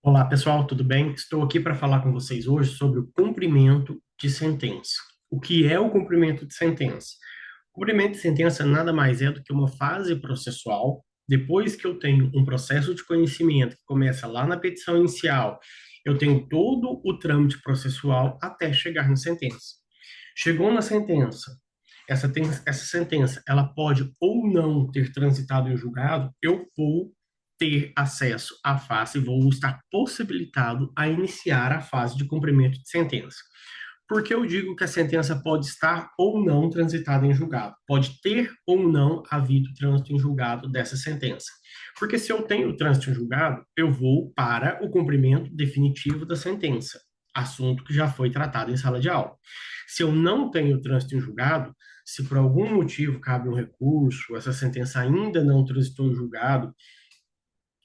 Olá, pessoal, tudo bem? Estou aqui para falar com vocês hoje sobre o cumprimento de sentença. O que é o cumprimento de sentença? O cumprimento de sentença nada mais é do que uma fase processual. Depois que eu tenho um processo de conhecimento que começa lá na petição inicial, eu tenho todo o trâmite processual até chegar na sentença. Chegou na sentença, essa sentença, ela pode ou não ter transitado em julgado, eu vou ter acesso à fase e vou estar possibilitado a iniciar a fase de cumprimento de sentença. Por que eu digo que a sentença pode estar ou não transitada em julgado? Pode ter ou não havido trânsito em julgado dessa sentença. Porque se eu tenho trânsito em julgado, eu vou para o cumprimento definitivo da sentença, assunto que já foi tratado em sala de aula. Se eu não tenho trânsito em julgado, se por algum motivo cabe um recurso, essa sentença ainda não transitou em julgado,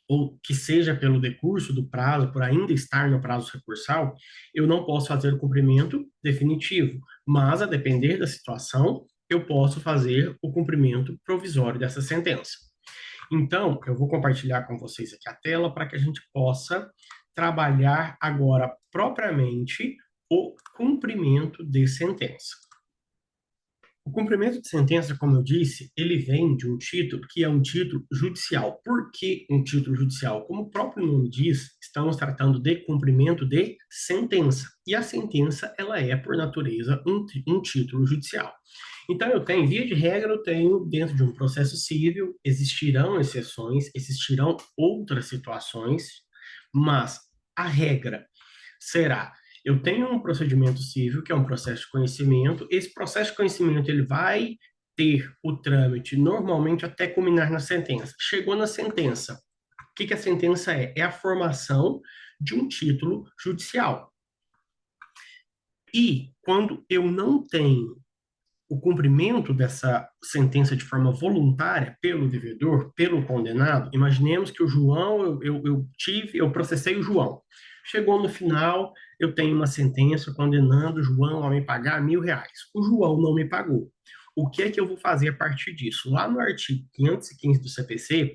ou que seja pelo decurso do prazo, por ainda estar no prazo recursal, eu não posso fazer o cumprimento definitivo, mas a depender da situação, eu posso fazer o cumprimento provisório dessa sentença. Então, eu vou compartilhar com vocês aqui a tela para que a gente possa trabalhar agora propriamente o cumprimento de sentença. O cumprimento de sentença, como eu disse, ele vem de um título que é um título judicial. Por que um título judicial? Como o próprio nome diz, estamos tratando de cumprimento de sentença. E a sentença, ela é, por natureza, um título judicial. Então, eu tenho, via de regra, eu tenho, dentro de um processo civil, existirão exceções, existirão outras situações, mas a regra será: eu tenho um procedimento civil, que é um processo de conhecimento. Esse processo de conhecimento ele vai ter o trâmite normalmente até culminar na sentença. Chegou na sentença. O que a sentença é? É a formação de um título judicial. E quando eu não tenho o cumprimento dessa sentença de forma voluntária pelo devedor, pelo condenado, imaginemos que o João, eu processei o João. Chegou no final, eu tenho uma sentença condenando o João a me pagar R$ 1.000. O João não me pagou. O que é que eu vou fazer a partir disso? Lá no artigo 515 do CPC,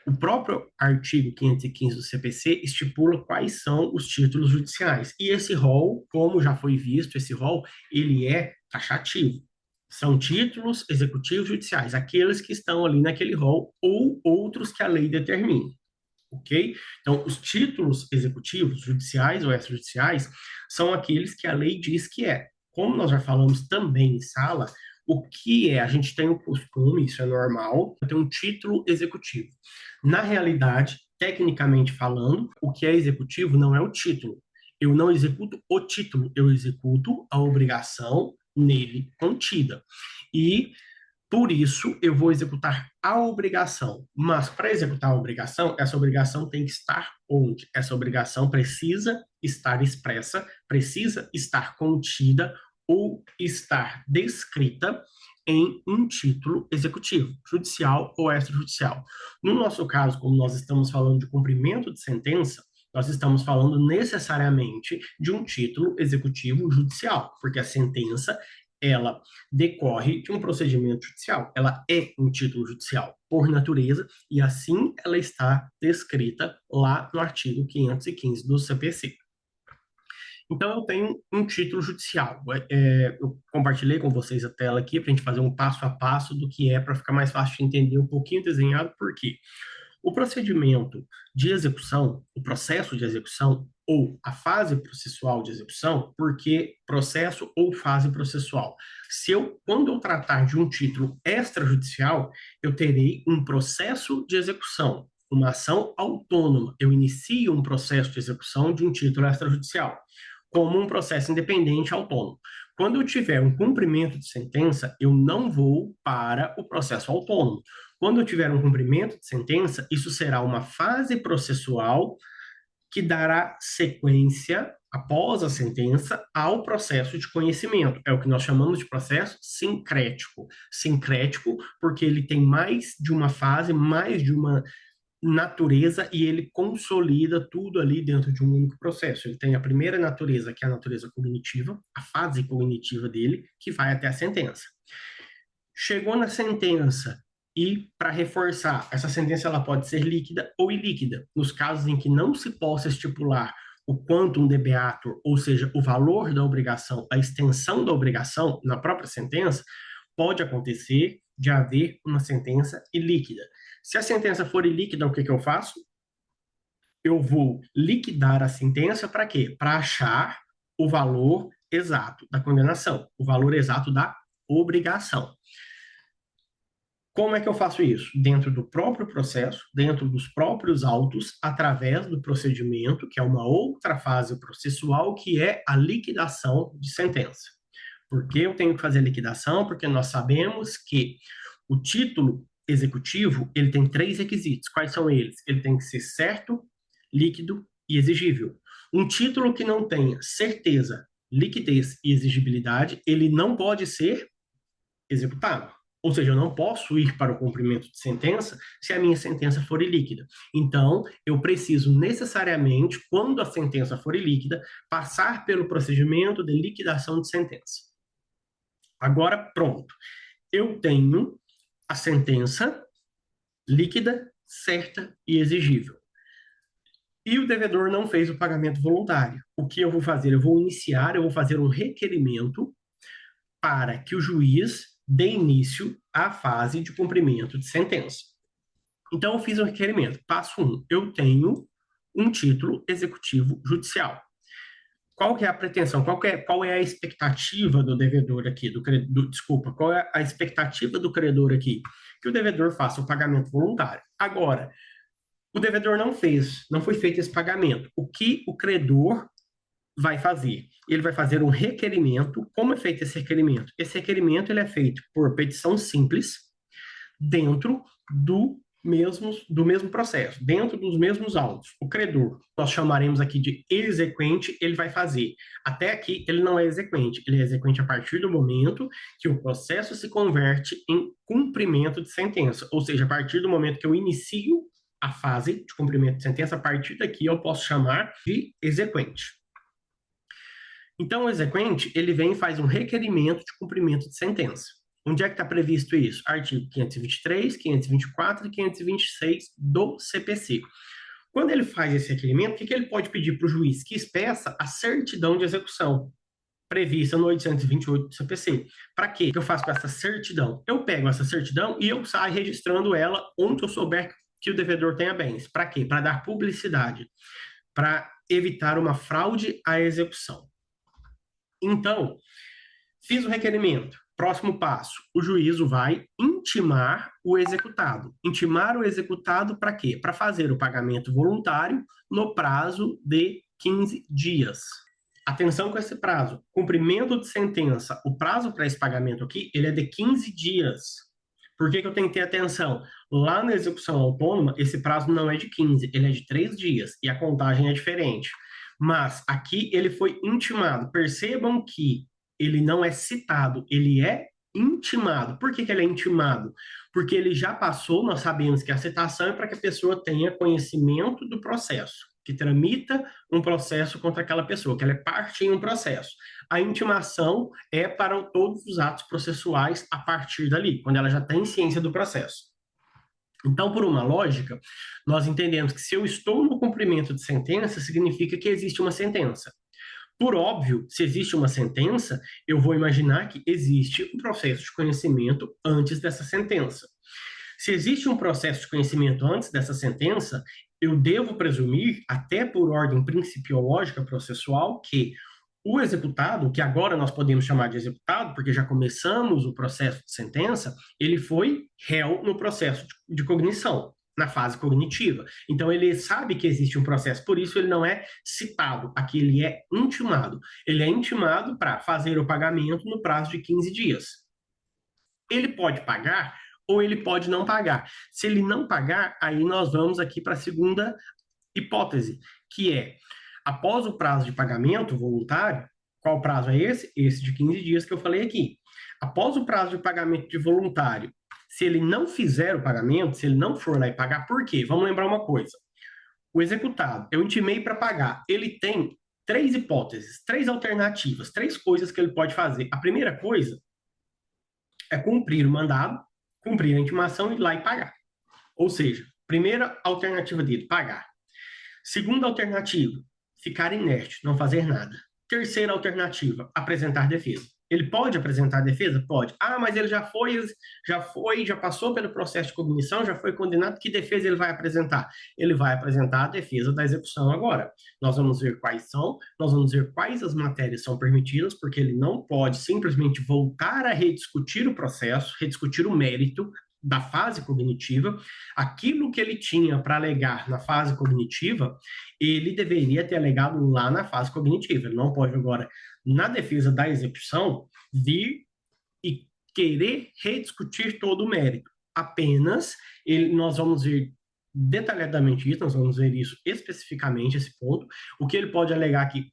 o próprio artigo 515 do CPC estipula quais são os títulos judiciais. E esse rol, como já foi visto, esse rol, ele é taxativo. São títulos executivos judiciais, aqueles que estão ali naquele rol ou outros que a lei determine. Ok? Então, os títulos executivos, judiciais ou extrajudiciais, são aqueles que a lei diz que é. Como nós já falamos também em sala, o que é? A gente tem o costume, isso é normal, ter um título executivo. Na realidade, tecnicamente falando, o que é executivo não é o título. Eu não executo o título, eu executo a obrigação nele contida. E por isso, eu vou executar a obrigação. Mas para executar a obrigação, essa obrigação tem que estar onde? Essa obrigação precisa estar expressa, precisa estar contida ou estar descrita em um título executivo, judicial ou extrajudicial. No nosso caso, como nós estamos falando de cumprimento de sentença, nós estamos falando necessariamente de um título executivo judicial, porque a sentença ela decorre de um procedimento judicial. Ela é um título judicial por natureza e assim ela está descrita lá no artigo 515 do CPC. Então, eu tenho um título judicial. Eu compartilhei com vocês a tela aqui para a gente fazer um passo a passo do que é, para ficar mais fácil de entender, um pouquinho desenhado, por quê? O procedimento de execução, o processo de execução ou a fase processual de execução, porque processo ou fase processual. Quando eu tratar de um título extrajudicial, eu terei um processo de execução, uma ação autônoma. Eu inicio um processo de execução de um título extrajudicial, como um processo independente autônomo. Quando eu tiver um cumprimento de sentença, eu não vou para o processo autônomo. Quando eu tiver um cumprimento de sentença, isso será uma fase processual que dará sequência, após a sentença, ao processo de conhecimento. É o que nós chamamos de processo sincrético. Sincrético porque ele tem mais de uma fase, mais de uma natureza e ele consolida tudo ali dentro de um único processo. Ele tem a primeira natureza, que é a natureza cognitiva, a fase cognitiva dele, que vai até a sentença. Chegou na sentença, E, para reforçar, essa sentença ela pode ser líquida ou ilíquida. Nos casos em que não se possa estipular o quantum debeatur, ou seja, o valor da obrigação, a extensão da obrigação na própria sentença, pode acontecer de haver uma sentença ilíquida. Se a sentença for ilíquida, o que eu faço? Eu vou liquidar a sentença para quê? Para achar o valor exato da condenação, o valor exato da obrigação. Como é que eu faço isso? Dentro do próprio processo, dentro dos próprios autos, através do procedimento, que é uma outra fase processual, que é a liquidação de sentença. Por que eu tenho que fazer a liquidação? Porque nós sabemos que o título executivo, ele tem 3 requisitos. Quais são eles? Ele tem que ser certo, líquido e exigível. Um título que não tenha certeza, liquidez e exigibilidade, ele não pode ser executado. Ou seja, eu não posso ir para o cumprimento de sentença se a minha sentença for ilíquida. Então, eu preciso necessariamente, quando a sentença for ilíquida, passar pelo procedimento de liquidação de sentença. Agora, pronto. Eu tenho a sentença líquida, certa e exigível. E o devedor não fez o pagamento voluntário. O que eu vou fazer? Eu vou fazer um requerimento para que o juiz dê início à fase de cumprimento de sentença. Então, eu fiz um requerimento. Passo 1. Eu tenho um título executivo judicial. Qual que é a pretensão? Qual é a expectativa do devedor aqui? Desculpa, qual é a expectativa do credor aqui? Que o devedor faça o pagamento voluntário. Agora, o devedor não foi feito esse pagamento. O que o credor vai fazer? Ele vai fazer um requerimento. Como é feito esse requerimento? Esse requerimento ele é feito por petição simples dentro do mesmo processo, dentro dos mesmos autos. O credor, nós chamaremos aqui de exequente, ele vai fazer. Até aqui, ele não é exequente. Ele é exequente a partir do momento que o processo se converte em cumprimento de sentença. Ou seja, a partir do momento que eu inicio a fase de cumprimento de sentença, a partir daqui eu posso chamar de exequente. Então, o exequente, ele vem e faz um requerimento de cumprimento de sentença. Onde é que está previsto isso? Artigo 523, 524 e 526 do CPC. Quando ele faz esse requerimento, o que ele pode pedir para o juiz? Que expeça a certidão de execução prevista no 828 do CPC. Para quê? O que eu faço com essa certidão? Eu pego essa certidão e eu saio registrando ela onde eu souber que o devedor tenha bens. Para quê? Para dar publicidade, para evitar uma fraude à execução. Então, fiz o requerimento. Próximo passo, o juízo vai intimar o executado. Intimar o executado para quê? Para fazer o pagamento voluntário no prazo de 15 dias. Atenção com esse prazo. Cumprimento de sentença. O prazo para esse pagamento aqui, ele é de 15 dias. Por que eu tenho que ter atenção? Lá na execução autônoma, esse prazo não é de 15, ele é de 3 dias e a contagem é diferente. Mas aqui ele foi intimado. Percebam que ele não é citado, ele é intimado. Por que ele é intimado? Porque ele já passou, nós sabemos que a citação é para que a pessoa tenha conhecimento do processo, que tramita um processo contra aquela pessoa, que ela é parte em um processo. A intimação é para todos os atos processuais a partir dali, quando ela já tem ciência do processo. Então, por uma lógica, nós entendemos que se eu estou no cumprimento de sentença, significa que existe uma sentença. Por óbvio, se existe uma sentença, eu vou imaginar que existe um processo de conhecimento antes dessa sentença. Se existe um processo de conhecimento antes dessa sentença, eu devo presumir, até por ordem principiológica processual, que o executado, que agora nós podemos chamar de executado, porque já começamos o processo de sentença, ele foi réu no processo de cognição, na fase cognitiva. Então, ele sabe que existe um processo, por isso ele não é citado, aqui ele é intimado. Ele é intimado para fazer o pagamento no prazo de 15 dias. Ele pode pagar ou ele pode não pagar. Se ele não pagar, aí nós vamos aqui para a segunda hipótese, que é, após o prazo de pagamento voluntário, qual prazo é esse? Esse de 15 dias que eu falei aqui. Após o prazo de pagamento de voluntário, se ele não fizer o pagamento, se ele não for lá e pagar, por quê? Vamos lembrar uma coisa. O executado, eu intimei para pagar, ele tem 3 hipóteses, 3 alternativas, 3 coisas que ele pode fazer. A primeira coisa é cumprir o mandado, cumprir a intimação, ir lá e pagar. Ou seja, primeira alternativa dele, pagar. Segunda alternativa, ficar inerte, não fazer nada. Terceira alternativa, apresentar defesa. Ele pode apresentar defesa? Pode. Ah, mas ele já passou pelo processo de cognição, já foi condenado. Que defesa ele vai apresentar? Ele vai apresentar a defesa da execução agora. Nós vamos ver quais são, nós vamos ver quais as matérias são permitidas, porque ele não pode simplesmente voltar a rediscutir o processo, rediscutir o mérito da fase cognitiva. Aquilo que ele tinha para alegar na fase cognitiva, ele deveria ter alegado lá na fase cognitiva. Ele não pode agora, na defesa da execução, vir e querer rediscutir todo o mérito. Apenas nós vamos ver detalhadamente isso, nós vamos ver isso especificamente, esse ponto. O que ele pode alegar aqui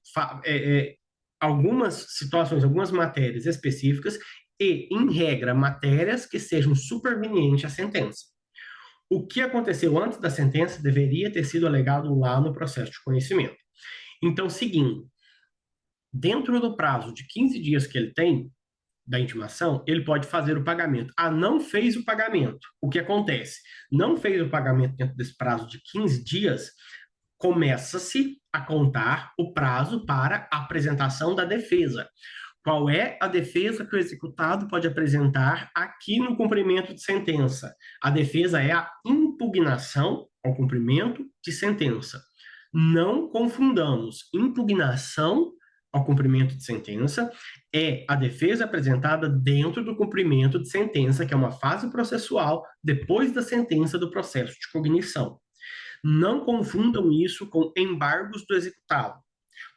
algumas situações, algumas matérias específicas e, em regra, matérias que sejam supervenientes à sentença. O que aconteceu antes da sentença deveria ter sido alegado lá no processo de conhecimento. Então, seguindo, dentro do prazo de 15 dias que ele tem da intimação, ele pode fazer o pagamento. Ah, não fez o pagamento. O que acontece? Não fez o pagamento dentro desse prazo de 15 dias, começa-se a contar o prazo para a apresentação da defesa. Qual é a defesa que o executado pode apresentar aqui no cumprimento de sentença? A defesa é a impugnação ao cumprimento de sentença. Não confundamos. Impugnação ao cumprimento de sentença é a defesa apresentada dentro do cumprimento de sentença, que é uma fase processual depois da sentença do processo de cognição. Não confundam isso com embargos do executado.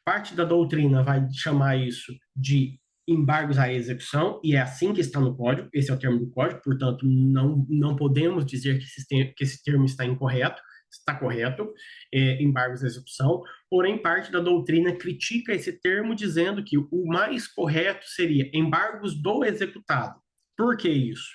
Parte da doutrina vai chamar isso de embargos à execução, e é assim que está no código, esse é o termo do código, portanto, não podemos dizer que esse termo está incorreto, está correto, embargos à execução, porém, parte da doutrina critica esse termo, dizendo que o mais correto seria embargos do executado. Por que isso?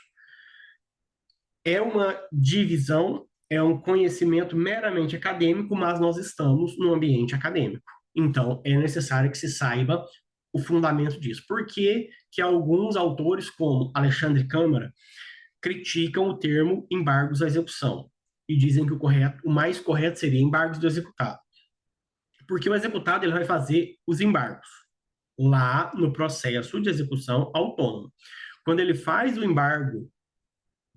É uma divisão, é um conhecimento meramente acadêmico, mas nós estamos no ambiente acadêmico. Então, é necessário que se saiba o fundamento disso. Por que que alguns autores, como Alexandre Câmara, criticam o termo embargos à execução e dizem que o mais correto seria embargos do executado? Porque o executado ele vai fazer os embargos lá no processo de execução autônoma. Quando ele faz o embargo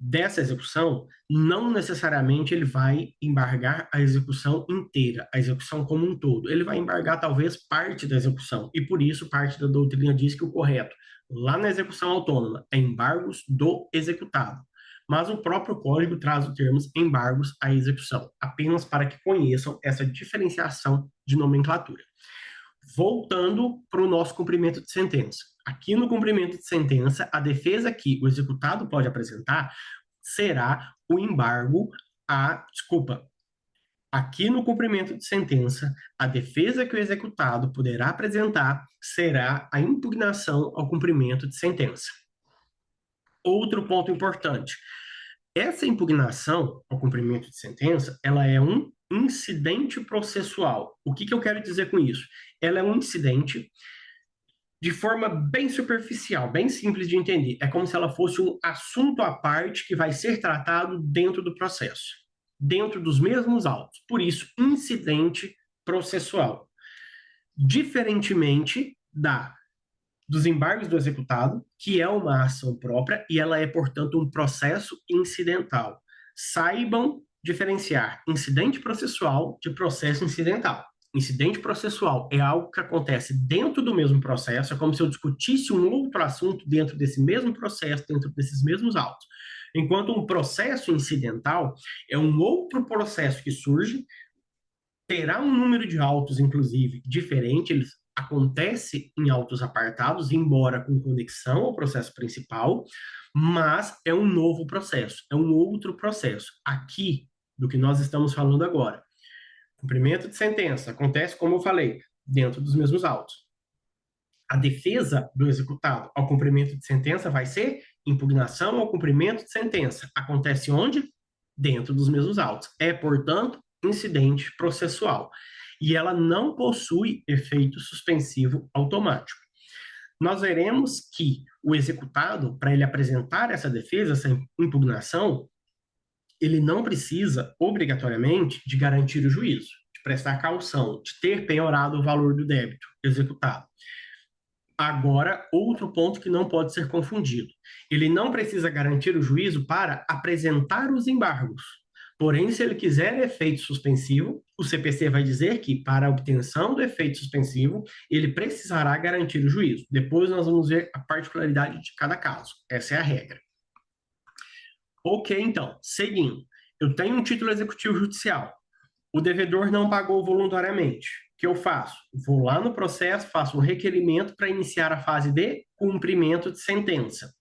dessa execução, não necessariamente ele vai embargar a execução inteira, a execução como um todo. Ele vai embargar talvez parte da execução, e por isso parte da doutrina diz que o correto, lá na execução autônoma, é embargos do executado. Mas o próprio código traz os termos embargos à execução, apenas para que conheçam essa diferenciação de nomenclatura. Voltando para o nosso cumprimento de sentença. Aqui no cumprimento de sentença, a defesa que o executado pode apresentar será o embargo desculpa. Aqui no cumprimento de sentença, a defesa que o executado poderá apresentar será a impugnação ao cumprimento de sentença. Outro ponto importante. Essa impugnação ao cumprimento de sentença, ela é um incidente processual. O que eu quero dizer com isso? Ela é um incidente de forma bem superficial, bem simples de entender. É como se ela fosse um assunto à parte que vai ser tratado dentro do processo, dentro dos mesmos autos. Por isso, incidente processual. Diferentemente dos embargos do executado, que é uma ação própria e ela é, portanto, um processo incidental. Saibam diferenciar incidente processual de processo incidental. Incidente processual é algo que acontece dentro do mesmo processo, é como se eu discutisse um outro assunto dentro desse mesmo processo, dentro desses mesmos autos. Enquanto um processo incidental é um outro processo que surge, terá um número de autos, inclusive, diferente, eles acontece em autos apartados, embora com conexão ao processo principal, mas é um novo processo, é um outro processo. Aqui, do que nós estamos falando agora, cumprimento de sentença acontece, como eu falei, dentro dos mesmos autos. A defesa do executado ao cumprimento de sentença vai ser impugnação ao cumprimento de sentença. Acontece onde? Dentro dos mesmos autos. É, portanto, incidente processual. E ela não possui efeito suspensivo automático. nós veremos que o executado, para ele apresentar essa defesa, essa impugnação, ele não precisa, obrigatoriamente, de garantir o juízo, de prestar caução, de ter penhorado o valor do débito executado. Agora, outro ponto que não pode ser confundido. Ele não precisa garantir o juízo para apresentar os embargos. Porém, se ele quiser efeito suspensivo, o CPC vai dizer que, para a obtenção do efeito suspensivo, ele precisará garantir o juízo. Depois nós vamos ver a particularidade de cada caso. Essa é a regra. Ok, então, seguindo. Eu tenho um título executivo judicial. O devedor não pagou voluntariamente. O que eu faço? Vou lá no processo, faço um requerimento para iniciar a fase de cumprimento de sentença.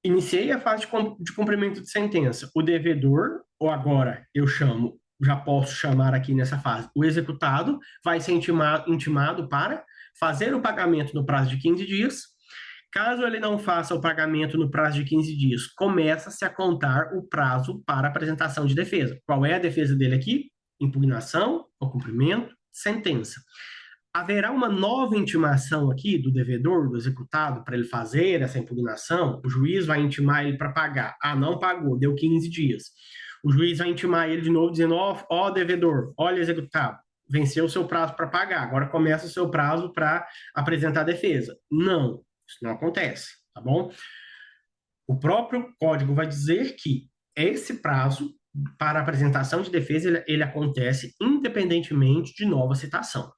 Iniciei a fase de cumprimento de sentença. O devedor, ou agora eu chamo, já posso chamar aqui nessa fase, o executado vai ser intimado para fazer o pagamento no prazo de 15 dias. Caso ele não faça o pagamento no prazo de 15 dias, começa-se a contar o prazo para apresentação de defesa. Qual é a defesa dele aqui? Impugnação ou cumprimento, sentença. Haverá uma nova intimação aqui do devedor, do executado, para ele fazer essa impugnação. O juiz vai intimar ele para pagar. Ah, não pagou, deu 15 dias. O juiz vai intimar ele de novo, dizendo: ó, devedor, olha, executado, venceu o seu prazo para pagar, agora começa o seu prazo para apresentar a defesa. Não, isso não acontece, tá bom? O próprio código vai dizer que esse prazo para apresentação de defesa ele acontece independentemente de nova citação.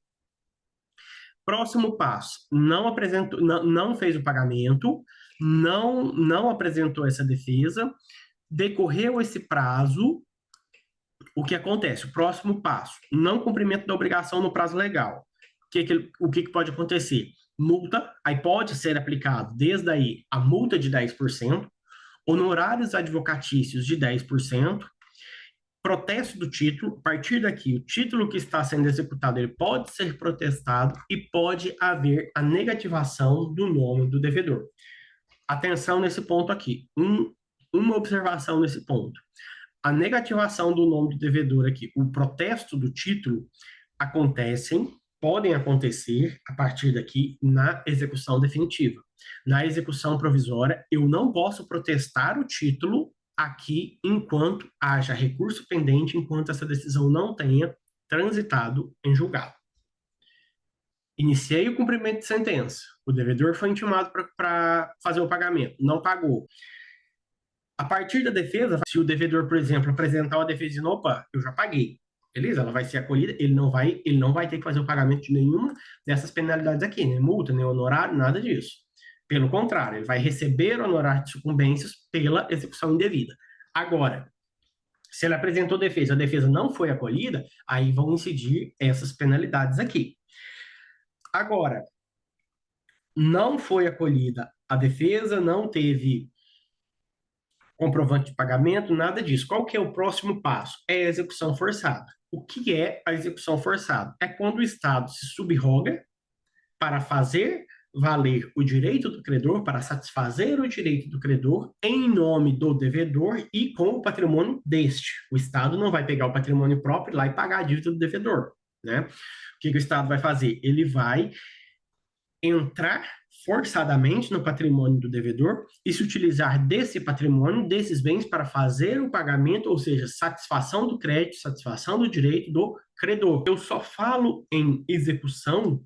Próximo passo, não apresentou, não fez o pagamento, não apresentou essa defesa, decorreu esse prazo, o que acontece? O próximo passo, não cumprimento da obrigação no prazo legal. O que pode acontecer? Multa, aí pode ser aplicado desde aí a multa de 10%, honorários advocatícios de 10%, protesto do título. A partir daqui, o título que está sendo executado ele pode ser protestado e pode haver a negativação do nome do devedor. Atenção nesse ponto aqui. Uma observação nesse ponto. A negativação do nome do devedor aqui, o protesto do título, podem acontecer a partir daqui na execução definitiva. Na execução provisória, eu não posso protestar o título aqui enquanto haja recurso pendente, enquanto essa decisão não tenha transitado em julgado. Iniciei o cumprimento de sentença. O devedor foi intimado para fazer o pagamento, não pagou. A partir da defesa, se o devedor, por exemplo, apresentar uma defesa de opa, eu já paguei, beleza, ela vai ser acolhida, ele não vai ter que fazer o pagamento de nenhuma dessas penalidades aqui, nem multa, nem honorário, nada disso. Pelo contrário, ele vai receber honorário de sucumbências pela execução indevida. Agora, se ele apresentou defesa, a defesa não foi acolhida, aí vão incidir essas penalidades aqui. Agora, não foi acolhida a defesa, não teve comprovante de pagamento, nada disso. Qual que é o próximo passo? É a execução forçada. O que é a execução forçada? É quando o Estado se subroga para fazer valer o direito do credor, para satisfazer o direito do credor em nome do devedor e com o patrimônio deste. O Estado não vai pegar o patrimônio próprio lá e pagar a dívida do devedor, né? O que o Estado vai fazer? Ele vai entrar forçadamente no patrimônio do devedor e se utilizar desse patrimônio, desses bens, para fazer o pagamento, ou seja, satisfação do crédito, satisfação do direito do credor. Eu só falo em execução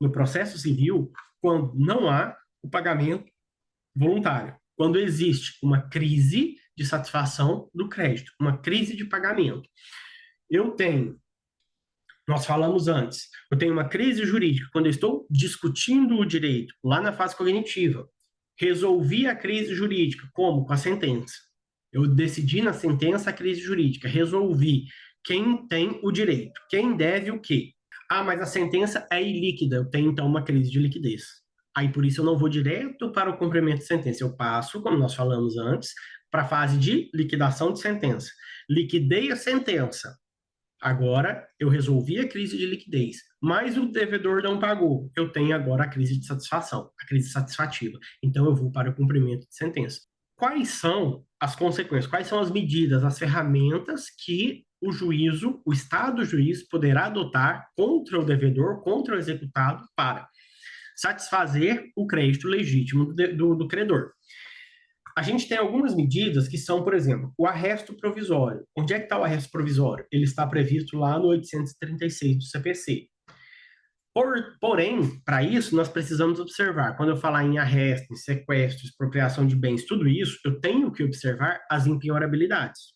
no processo civil quando não há o pagamento voluntário, quando existe uma crise de satisfação do crédito, uma crise de pagamento. Nós falamos antes, eu tenho uma crise jurídica quando eu estou discutindo o direito lá na fase cognitiva. Resolvi a crise jurídica, como? Com a sentença. Eu decidi na sentença a crise jurídica, resolvi quem tem o direito, quem deve o quê. Ah, mas a sentença é ilíquida, eu tenho então uma crise de liquidez. Aí por isso eu não vou direto para o cumprimento de sentença, eu passo, como nós falamos antes, para a fase de liquidação de sentença. Liquidei a sentença. Agora, eu resolvi a crise de liquidez, mas o devedor não pagou. Eu tenho agora a crise de satisfação, a crise satisfativa. Então, eu vou para o cumprimento de sentença. Quais são as consequências? Quais são as medidas, as ferramentas que o Estado juiz, poderá adotar contra o devedor, contra o executado, para satisfazer o crédito legítimo do credor. A gente tem algumas medidas que são, por exemplo, o arresto provisório. Onde é que está o arresto provisório? Ele está previsto lá no 836 do CPC. Porém, para isso, nós precisamos observar, quando eu falar em arresto, em sequestro, expropriação de bens, tudo isso, eu tenho que observar as impenhorabilidades.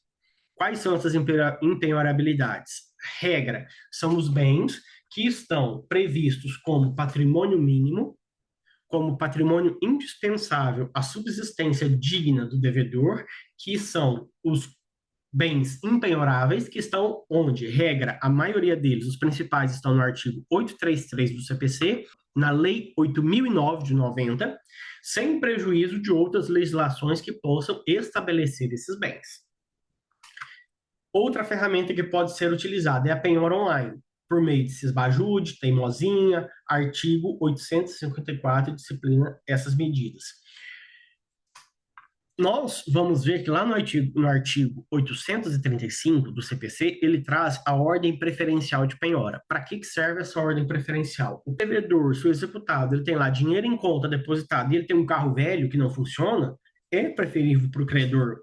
Quais são essas impenhorabilidades? Regra, são os bens que estão previstos como patrimônio mínimo, como patrimônio indispensável à subsistência digna do devedor, que são os bens impenhoráveis, que estão onde, regra, a maioria deles, os principais, estão no artigo 833 do CPC, na Lei 8.009 de 90, sem prejuízo de outras legislações que possam estabelecer esses bens. Outra ferramenta que pode ser utilizada é a penhora online, por meio de cisbajude, teimosinha, artigo 854 disciplina essas medidas. Nós vamos ver que lá no artigo 835 do CPC, ele traz a ordem preferencial de penhora. Para que serve essa ordem preferencial? O devedor, se o executado, ele tem lá dinheiro em conta depositado e ele tem um carro velho que não funciona, é preferível para o credor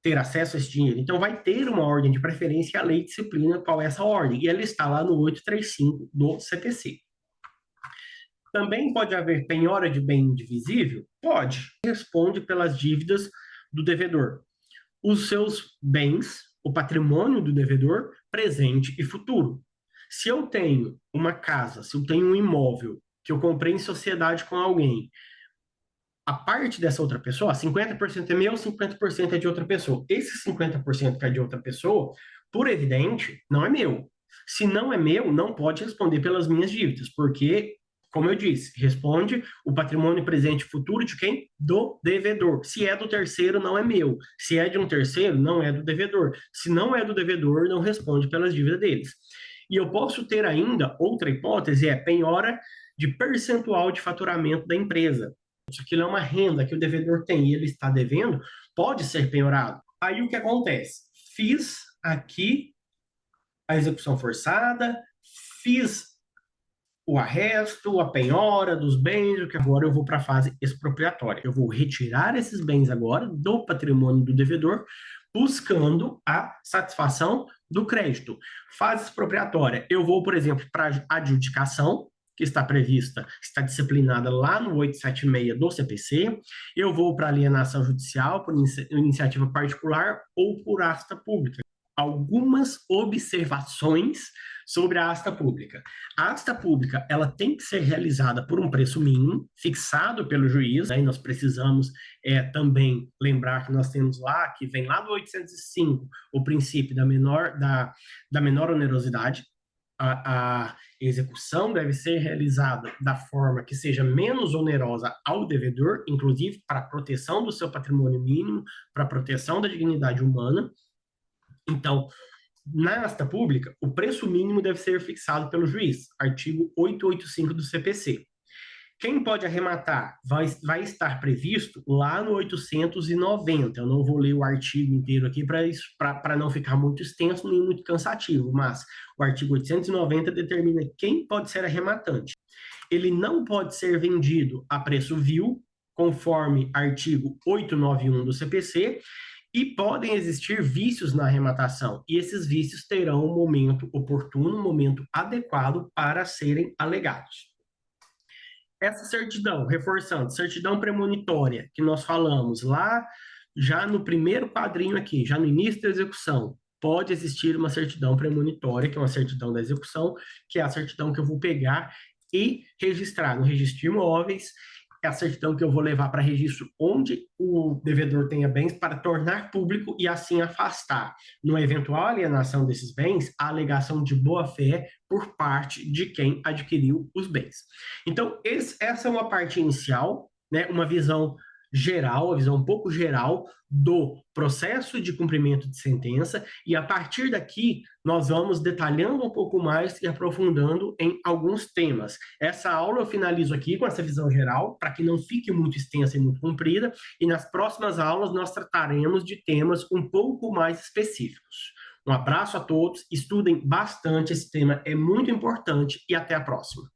ter acesso a esse dinheiro. Então, vai ter uma ordem de preferência e a lei disciplina qual é essa ordem. E ela está lá no 835 do CPC. Também pode haver penhora de bem indivisível? Pode. Responde pelas dívidas do devedor. Os seus bens, o patrimônio do devedor, presente e futuro. Se eu tenho uma casa, se eu tenho um imóvel que eu comprei em sociedade com alguém, a parte dessa outra pessoa, 50% é meu, 50% é de outra pessoa. Esse 50% que é de outra pessoa, por evidente, não é meu. Se não é meu, não pode responder pelas minhas dívidas, porque, como eu disse, responde o patrimônio presente e futuro de quem? Do devedor. Se é do terceiro, não é meu. Se é de um terceiro, não é do devedor. Se não é do devedor, não responde pelas dívidas deles. E eu posso ter ainda outra hipótese, é penhora de percentual de faturamento da empresa. Se aquilo é uma renda que o devedor tem e ele está devendo, pode ser penhorado. Aí o que acontece? Fiz aqui a execução forçada, fiz o arresto, a penhora dos bens, que agora eu vou para a fase expropriatória. Eu vou retirar esses bens agora do patrimônio do devedor, buscando a satisfação do crédito. Fase expropriatória, eu vou, por exemplo, para adjudicação, que está prevista, está disciplinada lá no 876 do CPC, eu vou para alienação judicial, por iniciativa particular ou por asta pública. Algumas observações sobre a asta pública. A asta pública, ela tem que ser realizada por um preço mínimo, fixado pelo juiz, né? E nós precisamos também lembrar que nós temos lá, que vem lá do 805, o princípio da menor onerosidade. A execução deve ser realizada da forma que seja menos onerosa ao devedor, inclusive para a proteção do seu patrimônio mínimo, para a proteção da dignidade humana. Então, na asta pública, o preço mínimo deve ser fixado pelo juiz, artigo 885 do CPC. Quem pode arrematar vai estar previsto lá no 890. Eu não vou ler o artigo inteiro aqui para não ficar muito extenso nem muito cansativo, mas o artigo 890 determina quem pode ser arrematante. Ele não pode ser vendido a preço vil, conforme artigo 891 do CPC, e podem existir vícios na arrematação, e esses vícios terão um momento oportuno, um momento adequado para serem alegados. Essa certidão, reforçando, certidão premonitória, que nós falamos lá, já no primeiro quadrinho aqui, já no início da execução, pode existir uma certidão premonitória, que é uma certidão da execução, que é a certidão que eu vou pegar e registrar no registro de imóveis, é a certidão que eu vou levar para registro onde o devedor tenha bens para tornar público e assim afastar, numa eventual alienação desses bens, a alegação de boa-fé por parte de quem adquiriu os bens. Então, essa é uma parte inicial, né, uma visão geral, uma visão um pouco geral do processo de cumprimento de sentença, e a partir daqui nós vamos detalhando um pouco mais e aprofundando em alguns temas. Essa aula eu finalizo aqui com essa visão geral, para que não fique muito extensa e muito comprida, e nas próximas aulas nós trataremos de temas um pouco mais específicos. Um abraço a todos, estudem bastante, esse tema é muito importante e até a próxima.